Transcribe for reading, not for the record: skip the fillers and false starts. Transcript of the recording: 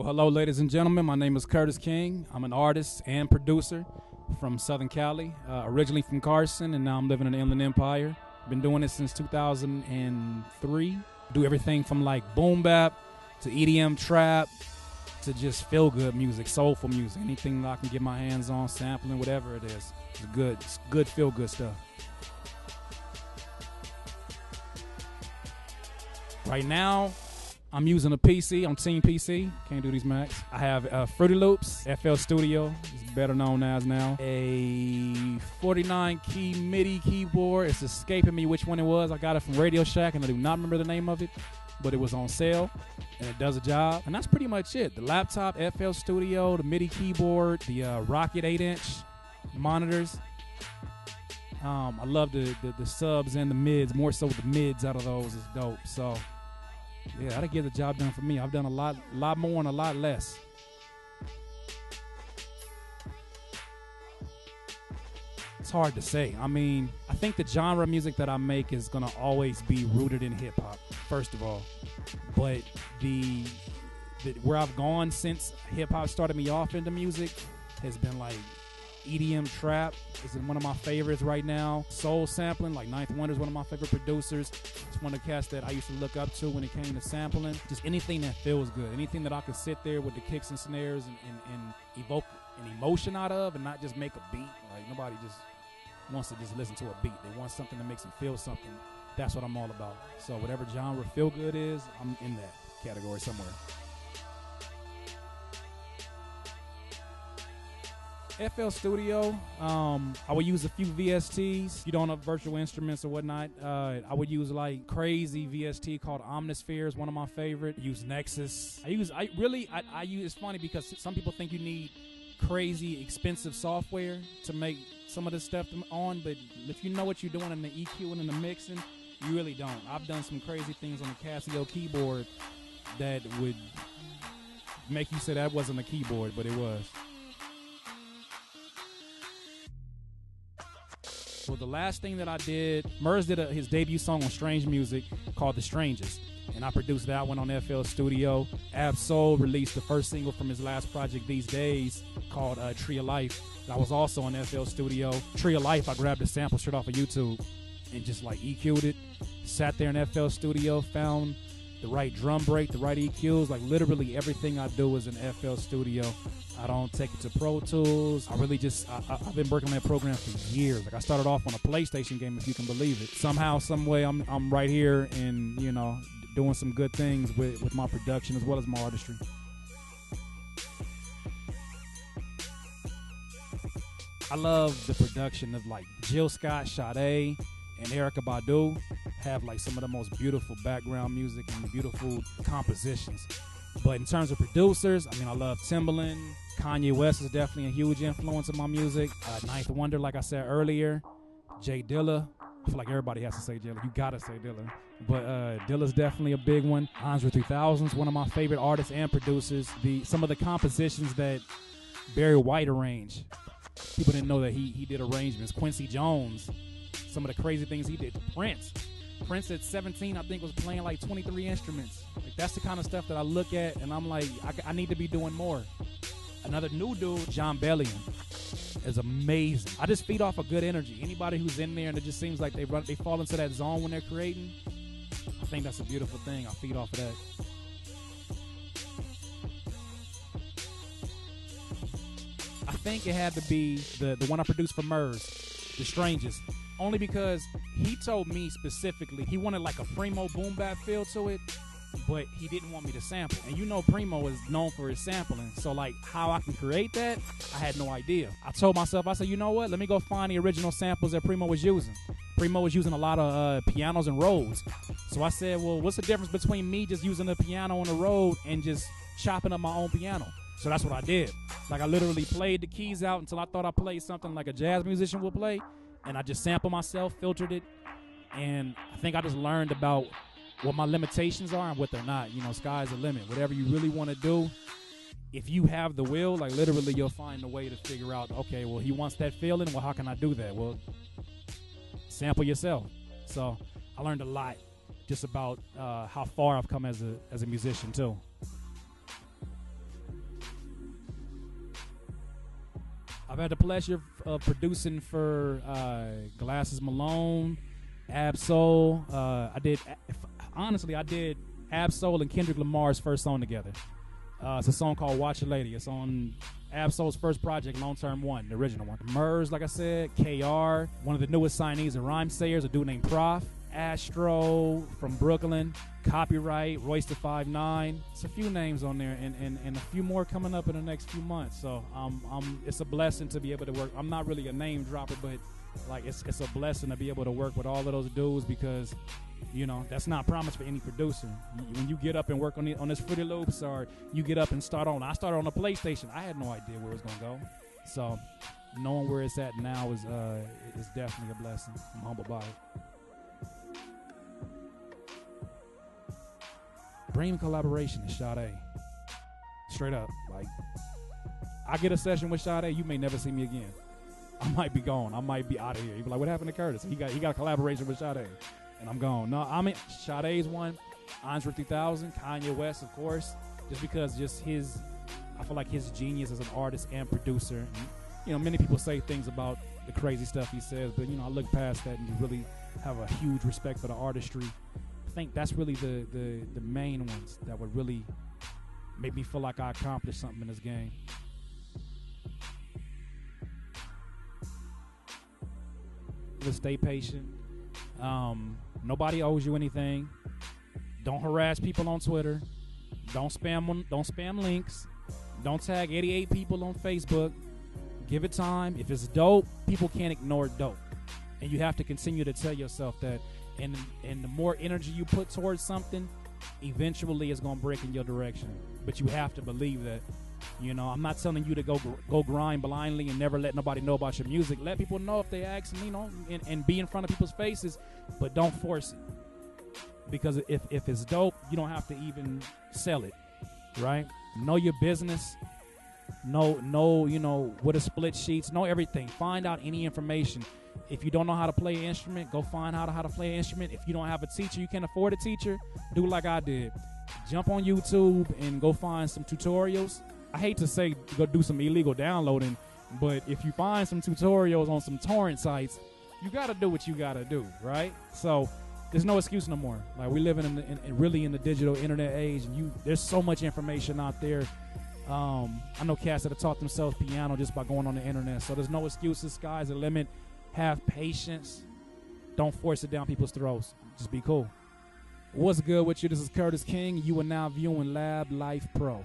hello, ladies and gentlemen. My name is Curtis King. I'm an artist and producer from Southern Cali, originally from Carson, and now I'm living in the Inland Empire. Been doing it since 2003. Do everything from like boom bap to EDM trap to just feel-good music, soulful music, anything that I can get my hands on, sampling, whatever it is. It's good feel-good stuff. Right now, I'm using a PC on Team PC. Can't do these Macs. I have Fruity Loops, FL Studio, it's better known as now. A 49-key MIDI keyboard. It's escaping me which one it was. I got it from Radio Shack, and I do not remember the name of it, but it was on sale, and it does a job. And that's pretty much it. The laptop, FL Studio, the MIDI keyboard, the Rocket 8-inch monitors. I love the subs and the mids, more so the mids out of those is dope. So yeah, that'll get the job done for me. I've done a lot more and a lot less. It's hard to say. I mean, I think the genre of music that I make is gonna always be rooted in hip hop, first of all. But the where I've gone since hip hop started me off into music has been like EDM trap is one of my favorites right now. Soul sampling, like Ninth Wonder is one of my favorite producers. It's one of the cats that I used to look up to when it came to sampling. Just anything that feels good, anything that I can sit there with the kicks and snares and evoke an emotion out of, and not just make a beat. Like nobody just wants to just listen to a beat. They want something that makes them feel something. That's what I'm all about. So whatever genre feel good is, I'm in that category somewhere. FL Studio, I would use a few VSTs, you don't have virtual instruments or whatnot. I would use like crazy VST called Omnisphere is one of my favorite. Use Nexus. I use, it's funny because some people think you need crazy expensive software to make some of this stuff on, but if you know what you're doing in the EQ and in the mixing, you really don't. I've done some crazy things on the Casio keyboard that would make you say that wasn't a keyboard, but it was. So the last thing that I did, Murs did his debut song on Strange Music called The Strangest, and I produced that one on FL Studio. Ab-Soul released the first single from his last project These Days called Tree of Life. That was also on FL Studio. Tree of Life, I grabbed a sample straight off of YouTube and just like EQ'd it. Sat there in FL Studio, found the right drum break, the right EQs. Like literally everything I do is in FL Studio. I don't take it to Pro Tools. I really just, I've been working on that program for years. Like I started off on a PlayStation game, if you can believe it. Somehow, some way, I'm right here and, you know, doing some good things with my production as well as my artistry. I love the production of like Jill Scott, Sade, and Erykah Badu have like some of the most beautiful background music and beautiful compositions. But in terms of producers, I mean, I love Timbaland. Kanye West is definitely a huge influence in my music. Ninth Wonder, like I said earlier. Jay Dilla. I feel like everybody has to say Dilla. You gotta say Dilla. But Dilla's definitely a big one. Andre 3000 is one of my favorite artists and producers. Some of the compositions that Barry White arranged, people didn't know that he did arrangements. Quincy Jones, some of the crazy things he did. Prince at 17, I think, was playing like 23 instruments. Like that's the kind of stuff that I look at and I'm like, I need to be doing more. Another new dude, John Bellion, is amazing. I just feed off of good energy. Anybody who's in there and it just seems like they fall into that zone when they're creating, I think that's a beautiful thing. I feed off of that. I think it had to be the one I produced for Murs, The Strangest. Only because he told me specifically he wanted like a Primo boom bap feel to it, but he didn't want me to sample. And you know Primo is known for his sampling. So like how I can create that, I had no idea. I told myself, I said, you know what? Let me go find the original samples that Primo was using. Primo was using a lot of pianos and Rhodes. So I said, well, what's the difference between me just using the piano on the Rhode and just chopping up my own piano? So that's what I did. Like I literally played the keys out until I thought I played something like a jazz musician would play. And I just sampled myself, filtered it, and I think I just learned about what my limitations are and what they're not. You know, sky's the limit. Whatever you really want to do, if you have the will, like literally you'll find a way to figure out, okay, well, he wants that feeling. Well, how can I do that? Well, sample yourself. So I learned a lot just about how far I've come as a musician too. I've had the pleasure of producing for Glasses Malone, Absol. I did Absol and Kendrick Lamar's first song together. It's a song called Watch Your Lady. It's on Absol's first project, Long Term 1, the original one. Murs, like I said, KR, one of the newest signees of Rhyme Sayers, a dude named Prof, Astro from Brooklyn, Copyright, Royce the 5'9". It's a few names on there, and a few more coming up in the next few months. So it's a blessing to be able to work. I'm not really a name dropper, but like it's a blessing to be able to work with all of those dudes, because that's not promised for any producer. When you get up and work on this Fruity Loops, or you get up and I started on the PlayStation. I had no idea where it was gonna go. So knowing where it's at now is definitely a blessing. I'm humbled by it. Dream collaboration is Sade. Straight up. Like, I get a session with Sade, you may never see me again. I might be gone. I might be out of here. You be like, what happened to Curtis? He got a collaboration with Sade, and I'm gone. No, I mean, Sade's one. Andre 3000, Kanye West, of course, just because I feel like his genius as an artist and producer. And, many people say things about the crazy stuff he says, but I look past that and really have a huge respect for the artistry. I think that's really the main ones that would really make me feel like I accomplished something in this game. Just stay patient. Nobody owes you anything. Don't harass people on Twitter. Don't spam links. Don't tag 88 people on Facebook. Give it time. If it's dope, people can't ignore dope. And you have to continue to tell yourself that. And the more energy you put towards something, eventually it's going to break in your direction. But you have to believe that. I'm not telling you to go grind blindly and never let nobody know about your music. Let people know if they ask, and be in front of people's faces, but don't force it. Because if it's dope, you don't have to even sell it, right? Know your business. Know what are split sheets. Know everything. Find out any information. If you don't know how to play an instrument, go find out how to play an instrument. If you don't have a teacher, you can't afford a teacher, do like I did. Jump on YouTube and go find some tutorials. I hate to say go do some illegal downloading, but if you find some tutorials on some torrent sites, you got to do what you got to do, right? So there's no excuse no more. Like, we live really in the digital internet age, and there's so much information out there. I know cats that have taught themselves piano just by going on the internet. So there's no excuses. Sky's the limit. Have patience. Don't force it down people's throats. Just be cool. What's good with you? This is Curtis King. You are now viewing Lab Life Pro.